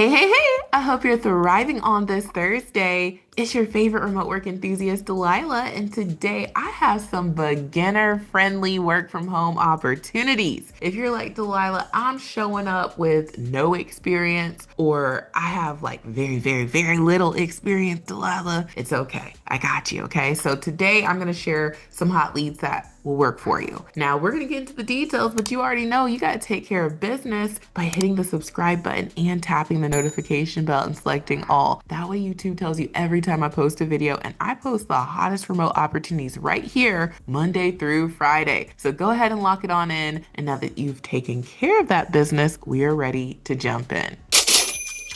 Hey. I hope you're thriving on this Thursday. It's your favorite remote work enthusiast, Delilah, and today I have some beginner-friendly work from home opportunities. If you're like Delilah, I'm showing up with no experience, or I have like very little experience, Delilah, it's okay. I got you, okay? So today I'm going to share some hot leads that will work for you. Now, we're going to get into the details, but you already know you got to take care of business by hitting the subscribe button and tapping the notification bell and selecting all. That way, YouTube tells you every time I post a video, and I post the hottest remote opportunities right here, Monday through Friday. So go ahead and lock it on in. And now that you've taken care of that business, we are ready to jump in.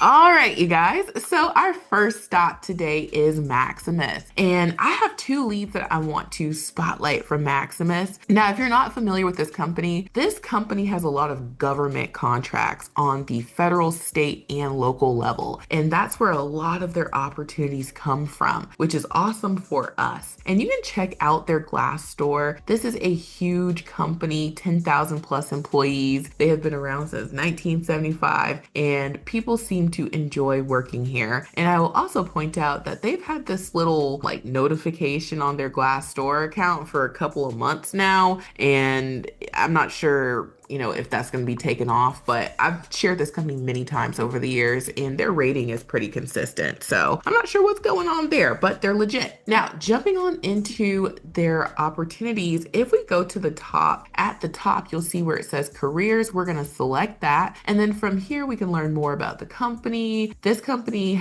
All right, you guys. So our first stop today is Maximus. And I have two leads that I want to spotlight from Maximus. Now, if you're not familiar with this company has a lot of government contracts on the federal, state, and local level. And that's where a lot of their opportunities come from, which is awesome for us. And you can check out their Glassdoor. This is a huge company, 10,000 plus employees. They have been around since 1975, and people seem to enjoy working here. And I will also point out that they've had this little like notification on their Glassdoor account for a couple of months now, and I'm not sure if that's going to be taken off, but I've shared this company many times over the years and their rating is pretty consistent. So I'm not sure what's going on there, but they're legit. Now, jumping on into their opportunities, if we go to the top, at the top, you'll see where it says careers. We're going to select that. And then from here, we can learn more about the company. This company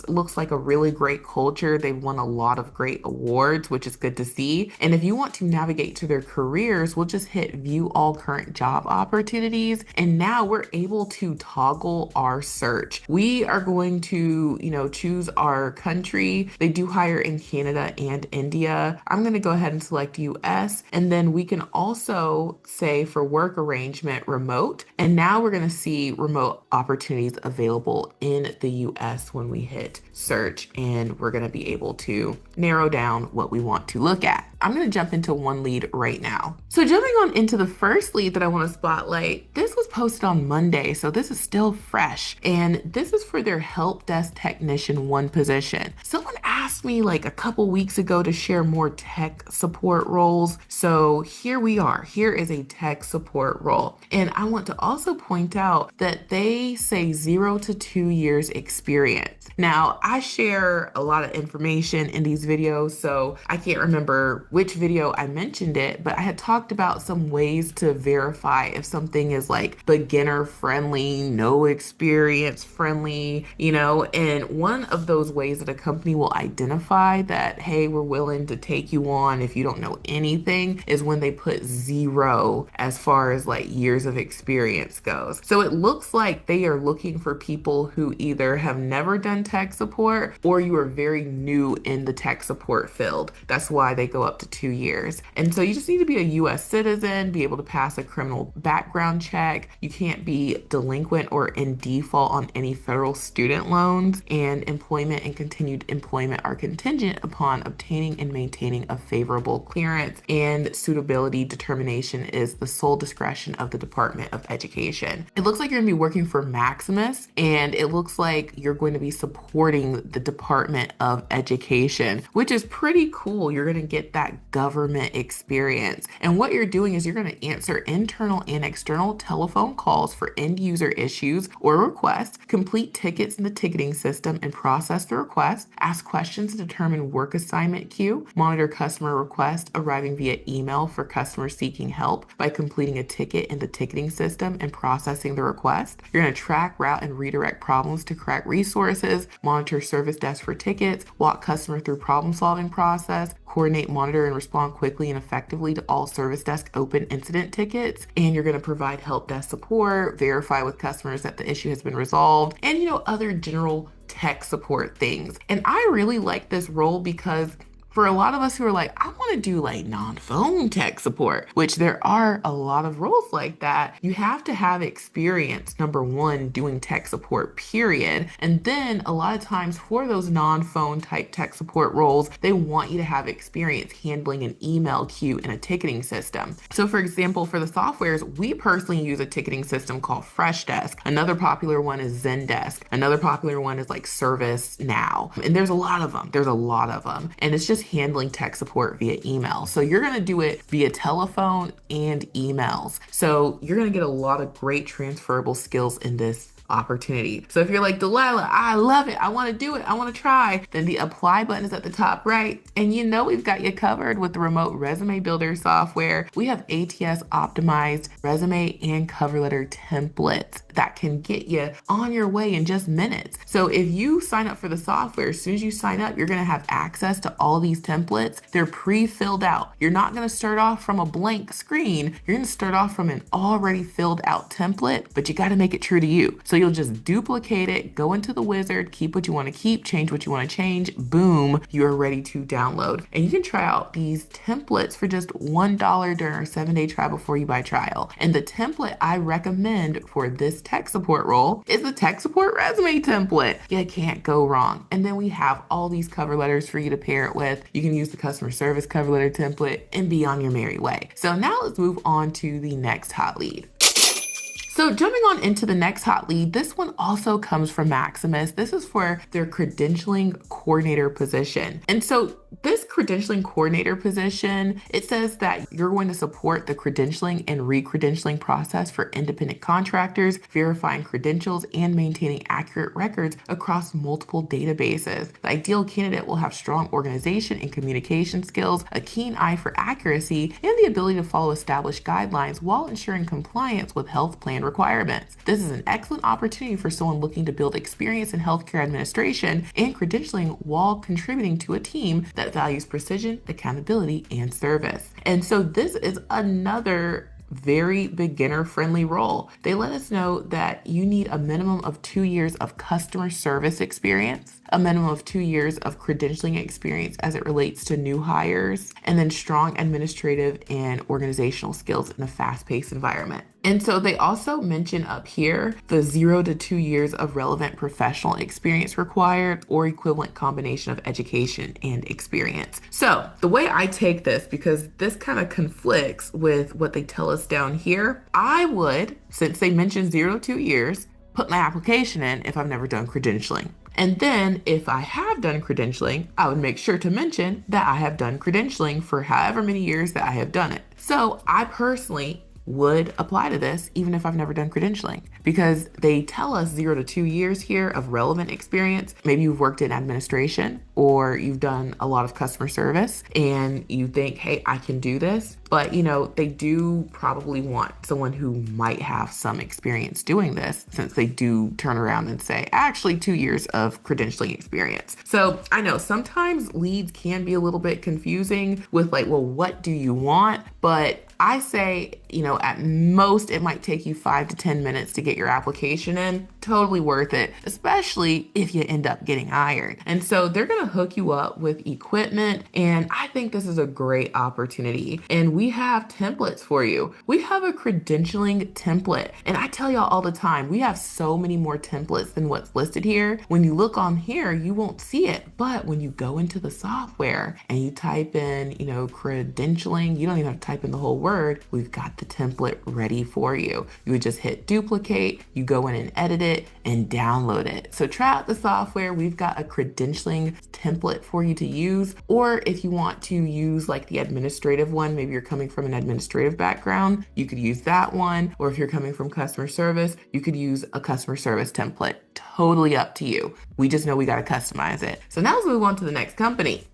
looks like a really great culture. They've won a lot of great awards, which is good to see. And if you want to navigate to their careers, we'll just hit view all current job opportunities. And now we're able to toggle our search. We are going to, choose our country. They do hire in Canada and India. I'm going to go ahead and select US. And then we can also say for work arrangement, remote. And now we're going to see remote opportunities available in the US when we hit search. And we're going to be able to narrow down what we want to look at. I'm going to jump into one lead right now. So jumping on into the first lead that I want to spotlight, this was posted on Monday, so this is still fresh. And this is for their help desk technician 1 position. Someone asked me like a couple weeks ago to share more tech support roles. So here we are. Here is a tech support role. And I want to also point out that they say 0 to 2 years experience. Now, I share a lot of information in these videos, so I can't remember which video I mentioned it, but I had talked about some ways to verify if something is like beginner friendly, no experience friendly, and one of those ways that a company will identify that, hey, we're willing to take you on if you don't know anything, is when they put 0 as far as like years of experience goes. So it looks like they are looking for people who either have never done tech support or you are very new in the tech support field. That's why they go up to 2 years. And so you just need to be a US citizen, be able to pass a criminal background check. You can't be delinquent or in default on any federal student loans, and employment and continued employment are contingent upon obtaining and maintaining a favorable clearance, and suitability determination is the sole discretion of the Department of Education. It looks like you're going to be working for Maximus, and it looks like you're going to be supporting the Department of Education, which is pretty cool. You're going to get that government experience. And what you're doing is you're going to answer internal and external telephone calls for end user issues or requests, complete tickets in the ticketing system and process the request, ask questions to determine work assignment queue, monitor customer requests arriving via email for customers seeking help by completing a ticket in the ticketing system and processing the request. You're going to track, route, and redirect problems to correct resources, monitor service desk for tickets, walk customer through problem solving process, coordinate, monitor, and respond quickly and effectively to all service desk open incident tickets. And you're going to provide help desk support, verify with customers that the issue has been resolved, and other general tech support things. And I really like this role because for a lot of us who are like, I want to do like non-phone tech support, which there are a lot of roles like that, you have to have experience, number one, doing tech support, period. And then a lot of times for those non-phone type tech support roles, they want you to have experience handling an email queue and a ticketing system. So for example, for the softwares, we personally use a ticketing system called Freshdesk. Another popular one is Zendesk. Another popular one is like ServiceNow. And there's a lot of them. There's a lot of them. And it's just handling tech support via email. So you're going to do it via telephone and emails. So you're going to get a lot of great transferable skills in this opportunity. So if you're like, Delilah, I love it, I want to do it, I want to try, then the apply button is at the top right. And you know we've got you covered with the remote resume builder software. We have ATS optimized resume and cover letter templates that can get you on your way in just minutes. So if you sign up for the software, as soon as you sign up, you're going to have access to all these templates. They're pre-filled out. You're not going to start off from a blank screen. You're going to start off from an already filled out template, but you got to make it true to you. So you'll just duplicate it, go into the wizard, keep what you want to keep, change what you want to change, boom, you're ready to download. And you can try out these templates for just $1 during our 7-day try before you buy trial. And the template I recommend for this tech support role is the tech support resume template. You can't go wrong. And then we have all these cover letters for you to pair it with. You can use the customer service cover letter template and be on your merry way. So now let's move on to the next hot lead. So jumping on into the next hot lead, this one also comes from Maximus. This is for their credentialing coordinator position. And so this credentialing coordinator position, it says that you're going to support the credentialing and re-credentialing process for independent contractors, verifying credentials and maintaining accurate records across multiple databases. The ideal candidate will have strong organization and communication skills, a keen eye for accuracy, and the ability to follow established guidelines while ensuring compliance with health plan requirements. This is an excellent opportunity for someone looking to build experience in healthcare administration and credentialing while contributing to a team that values precision, accountability, and service. And so this is another very beginner-friendly role. They let us know that you need a minimum of 2 years of customer service experience, a minimum of 2 years of credentialing experience as it relates to new hires, and then strong administrative and organizational skills in a fast-paced environment. And so they also mention up here the 0 to 2 years of relevant professional experience required or equivalent combination of education and experience. So the way I take this, because this kind of conflicts with what they tell us down here, I would, since they mentioned 0 to 2 years, put my application in if I've never done credentialing. And then if I have done credentialing, I would make sure to mention that I have done credentialing for however many years that I have done it. So I personally would apply to this even if I've never done credentialing, because they tell us 0 to 2 years here of relevant experience. Maybe you've worked in administration or you've done a lot of customer service and you think, hey, I can do this. But, you know, they do probably want someone who might have some experience doing this, since they do turn around and say, actually 2 years of credentialing experience. So I know sometimes leads can be a little bit confusing with like, well, what do you want? But I say, you know, at most it might take you 5 to 10 minutes to get your application in. Totally worth it, especially if you end up getting hired. And so they're going to hook you up with equipment. And I think this is a great opportunity. And we have templates for you. We have a credentialing template. And I tell y'all all the time, we have so many more templates than what's listed here. When you look on here, you won't see it. But when you go into the software and you type in, you know, credentialing, you don't even have to type in the whole word. We've got the template ready for you. You would just hit duplicate, you go in and edit it and download it. So try out the software. We've got a credentialing template for you to use. Or if you want to use like the administrative one, maybe you're coming from an administrative background, you could use that one. Or if you're coming from customer service, you could use a customer service template. Totally up to you. We just know we got to customize it. So now let's move on to the next company.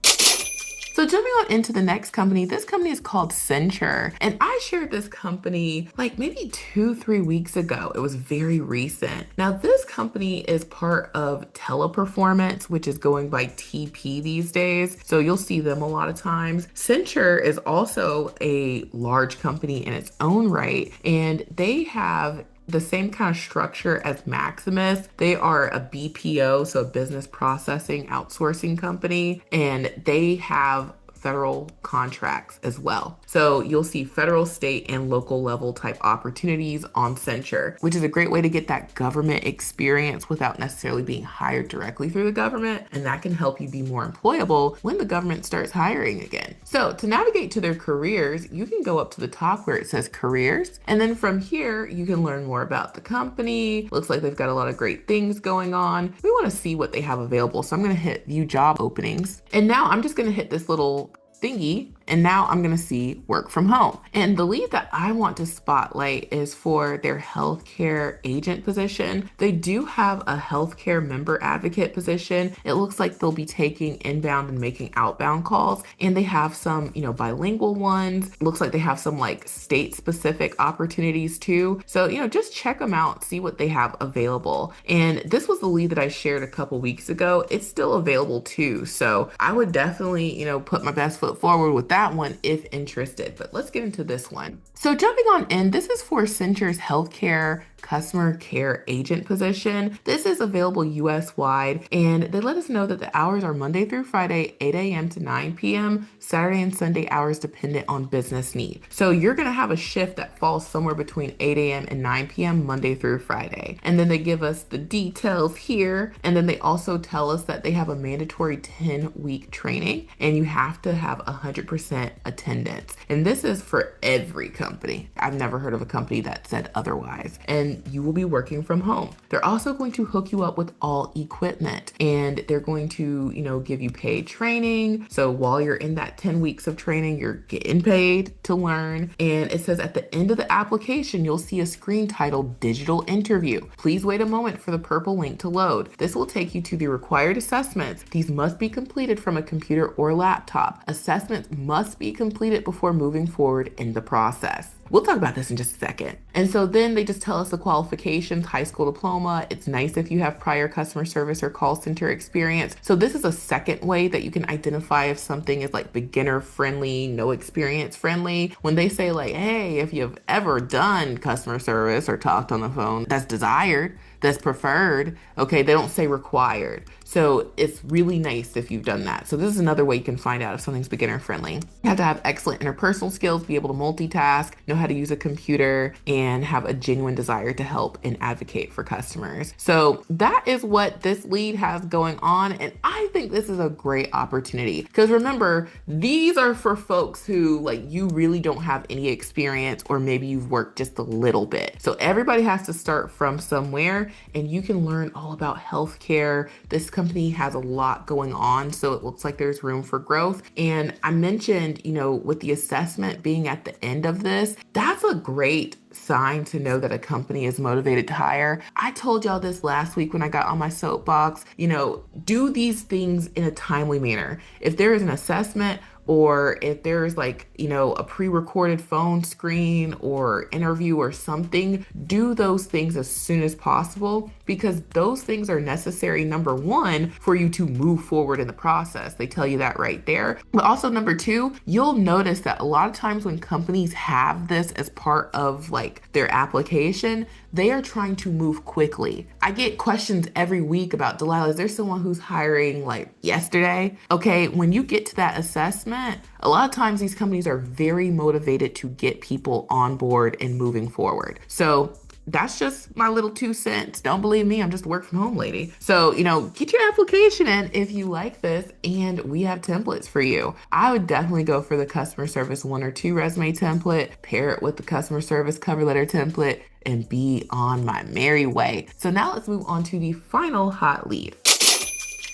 So jumping on into the next company, this company is called Accenture. And I shared this company like maybe 2-3 weeks ago. It was very recent. Now this company is part of Teleperformance, which is going by TP these days. So you'll see them a lot of times. Accenture is also a large company in its own right. And they have the same kind of structure as Maximus. They are a BPO, so a business processing outsourcing company, and they have federal contracts as well. So you'll see federal, state, and local level type opportunities on Censure, which is a great way to get that government experience without necessarily being hired directly through the government. And that can help you be more employable when the government starts hiring again. So to navigate to their careers, you can go up to the top where it says careers. And then from here, you can learn more about the company. Looks like they've got a lot of great things going on. We want to see what they have available. So I'm going to hit view job openings. And now I'm just going to hit this little thingy, and now I'm gonna see work from home. And the lead that I want to spotlight is for their healthcare agent position. They do have a healthcare member advocate position. It looks like they'll be taking inbound and making outbound calls, and they have some, bilingual ones. It looks like they have some like state specific opportunities too. So, just check them out, see what they have available. And this was the lead that I shared a couple weeks ago. It's still available too. So I would definitely, put my best foot forward with that one if interested. But let's get into this one. So jumping on in, this is for Centure's healthcare customer care agent position. This is available US wide, and they let us know that the hours are Monday through Friday, 8 a.m. to 9 p.m., Saturday and Sunday hours dependent on business need. So you're gonna have a shift that falls somewhere between 8 a.m. and 9 p.m. Monday through Friday. And then they give us the details here, and then they also tell us that they have a mandatory 10-week training, and you have to have 100% attendance. And this is for every company. I've never heard of a company that said otherwise. And you will be working from home. They're also going to hook you up with all equipment, and they're going to, give you paid training. So while you're in that 10 weeks of training, you're getting paid to learn. And it says at the end of the application, you'll see a screen titled Digital Interview. Please wait a moment for the purple link to load. This will take you to the required assessments. These must be completed from a computer or laptop. Assessments must be completed before moving forward in the process. We'll talk about this in just a second. And so then they just tell us the qualifications, high school diploma. It's nice if you have prior customer service or call center experience. So this is a second way that you can identify if something is like beginner friendly, no experience friendly. When they say like, hey, if you've ever done customer service or talked on the phone, that's desired, that's preferred. Okay, they don't say required. So it's really nice if you've done that. So this is another way you can find out if something's beginner friendly. You have to have excellent interpersonal skills, be able to multitask, know how to use a computer, and have a genuine desire to help and advocate for customers. So that is what this lead has going on. And I think this is a great opportunity because remember, these are for folks who you really don't have any experience, or maybe you've worked just a little bit. So everybody has to start from somewhere, and you can learn all about healthcare. This company has a lot going on, so it looks like there's room for growth. And I mentioned, with the assessment being at the end of this, that's a great sign to know that a company is motivated to hire. I told y'all this last week when I got on my soapbox, do these things in a timely manner. If there is an assessment, or if there's a pre-recorded phone screen or interview or something, do those things as soon as possible, because those things are necessary, number one, for you to move forward in the process. They tell you that right there. But also number two, you'll notice that a lot of times when companies have this as part of their application, they are trying to move quickly. I get questions every week about, Delilah, is there someone who's hiring yesterday? Okay, when you get to that assessment, a lot of times these companies are very motivated to get people on board and moving forward. So that's just my little 2 cents. Don't believe me, I'm just a work from home lady. So, get your application in if you like this, and we have templates for you. I would definitely go for the customer service 1 or 2 resume template, pair it with the customer service cover letter template, and be on my merry way. So now let's move on to the final hot lead.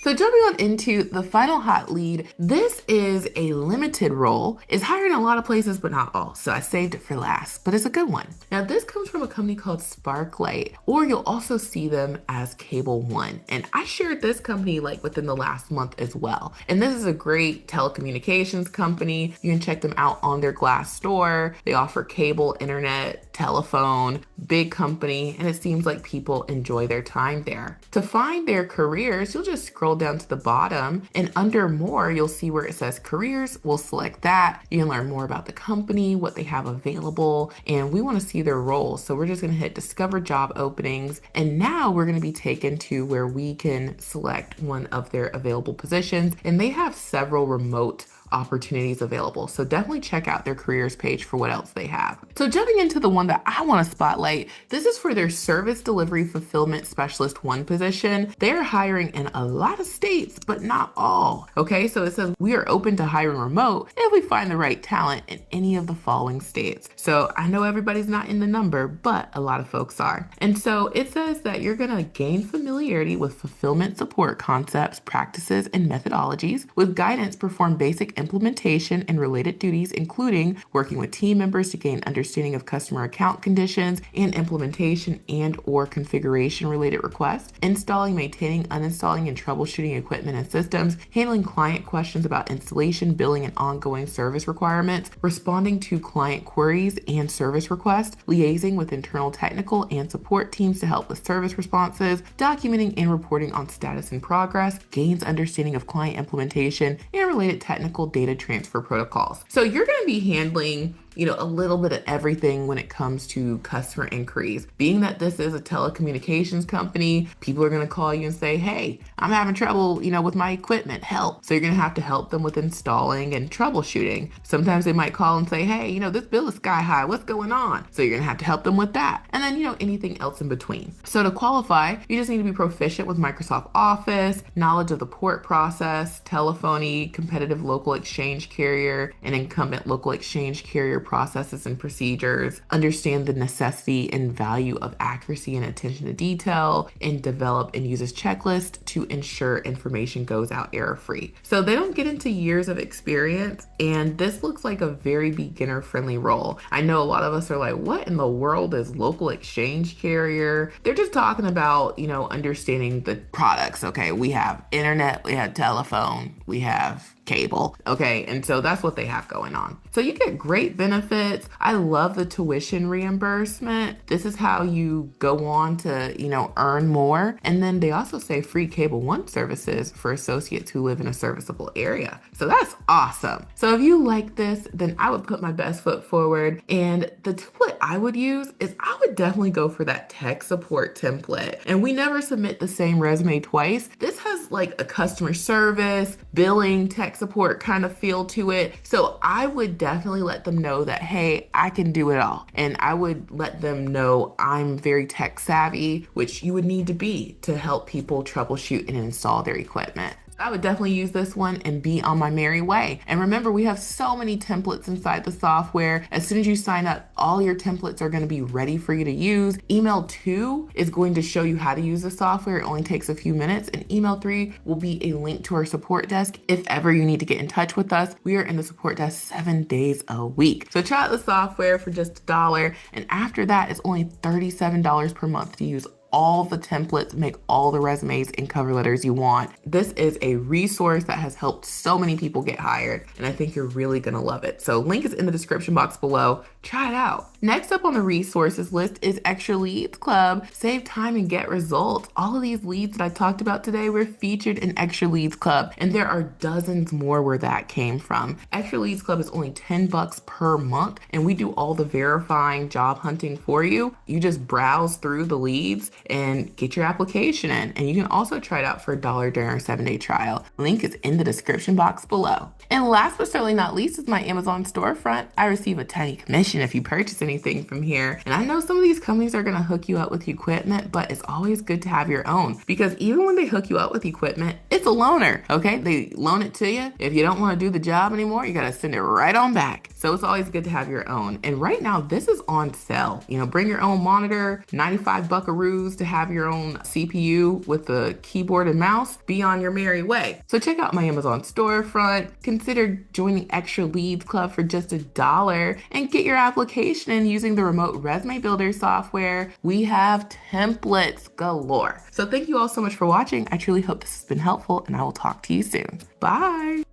So jumping on into the final hot lead, this is a limited role. It's hiring a lot of places, but not all. So I saved it for last, but it's a good one. Now this comes from a company called Sparklight, or you'll also see them as Cable One. And I shared this company within the last month as well. And this is a great telecommunications company. You can check them out on their Glassdoor. They offer cable, internet, telephone, big company. And it seems like people enjoy their time there. To find their careers, you'll just scroll scroll down to the bottom, and under more, you'll see where it says careers. We'll select that. You can learn more about the company, what they have available, and we want to see their roles. So we're just going to hit discover job openings. And now we're going to be taken to where we can select one of their available positions, and they have several remote opportunities available. So definitely check out their careers page for what else they have. So jumping into the one that I want to spotlight, this is for their service delivery fulfillment specialist 1 position. They're hiring in a lot of states, but not all. Okay, so it says we are open to hiring remote if we find the right talent in any of the following states. So I know everybody's not in the number, but a lot of folks are. And so it says that you're going to gain familiarity with fulfillment support concepts, practices, and methodologies. With guidance, perform basic implementation and related duties, including working with team members to gain understanding of customer account conditions and implementation and or configuration related requests, installing, maintaining, uninstalling, and troubleshooting equipment and systems, handling client questions about installation, billing, and ongoing service requirements, responding to client queries and service requests, liaising with internal technical and support teams to help with service responses, documenting and reporting on status and progress, gains understanding of client implementation and related technical data transfer protocols. So you're going to be handling a little bit of everything when it comes to customer inquiries. Being that this is a telecommunications company, people are going to call you and say, hey, I'm having trouble, with my equipment, help. So you're going to help them with installing and troubleshooting. Sometimes they might call and say, hey, this bill is sky high, what's going on? So you're going to help them with that. And then, anything else in between. So to qualify, you just need to be proficient with Microsoft Office, knowledge of the port process, telephony, competitive local exchange carrier, and incumbent local exchange carrier processes and procedures, understand the necessity and value of accuracy and attention to detail, and develop and use a checklist to ensure information goes out error-free. So they don't get into years of experience, and this looks like a very beginner-friendly role. I know a lot of us are like, what in the world is local exchange carrier? They're just talking about, understanding the products. Okay, we have internet, we have telephone, we have cable. Okay, and so that's what they have going on. So you get great benefits. I love the tuition reimbursement. This is how you go on to, earn more. And then they also say free Cable One services for associates who live in a serviceable area. So that's awesome. So if you like this, then I would put my best foot forward. And the template I would use is I would definitely go for that tech support template. And we never submit the same resume twice. This has like a customer service, billing, tech support kind of feel to it. So I would definitely let them know that, hey, I can do it all. And I would let them know I'm very tech savvy, which you would need to be to help people troubleshoot and install their equipment. I would definitely use this one and be on my merry way. And remember, we have so many templates inside the software. As soon as you sign up, all your templates are going to be ready for you to use. Email 2 is going to show you how to use the software. It only takes a few minutes. And email 3 will be a link to our support desk. If ever you need to get in touch with us, we are in the support desk 7 days a week. So try out the software for just $1. And after that, it's only $37 per month to use all the templates, make all the resumes and cover letters you want. This is a resource that has helped so many people get hired, and I think you're really gonna love it. So link is in the description box below. Try it out. Next up on the resources list is Extra Leads Club. Save time and get results. All of these leads that I talked about today were featured in Extra Leads Club, and there are dozens more where that came from. Extra Leads Club is only $10 per month, and we do all the verifying job hunting for you. You just browse through the leads and get your application in. And you can also try it out for $1 during our 7-day trial. Link is in the description box below. And last but certainly not least is my Amazon storefront. I receive a tiny commission if you purchase anything from here. And I know some of these companies are gonna hook you up with equipment, but it's always good to have your own, because even when they hook you up with equipment, it's a loaner, okay? They loan it to you. If you don't wanna do the job anymore, you gotta send it right on back. So it's always good to have your own. And right now, this is on sale. Bring your own monitor, 95 buckaroos to have your own CPU with a keyboard and mouse. Be on your merry way. So check out my Amazon storefront. Consider joining Extra Leads Club for just $1 and get your application in using the remote resume builder software. We have templates galore. So thank you all so much for watching. I truly hope this has been helpful, and I will talk to you soon. Bye.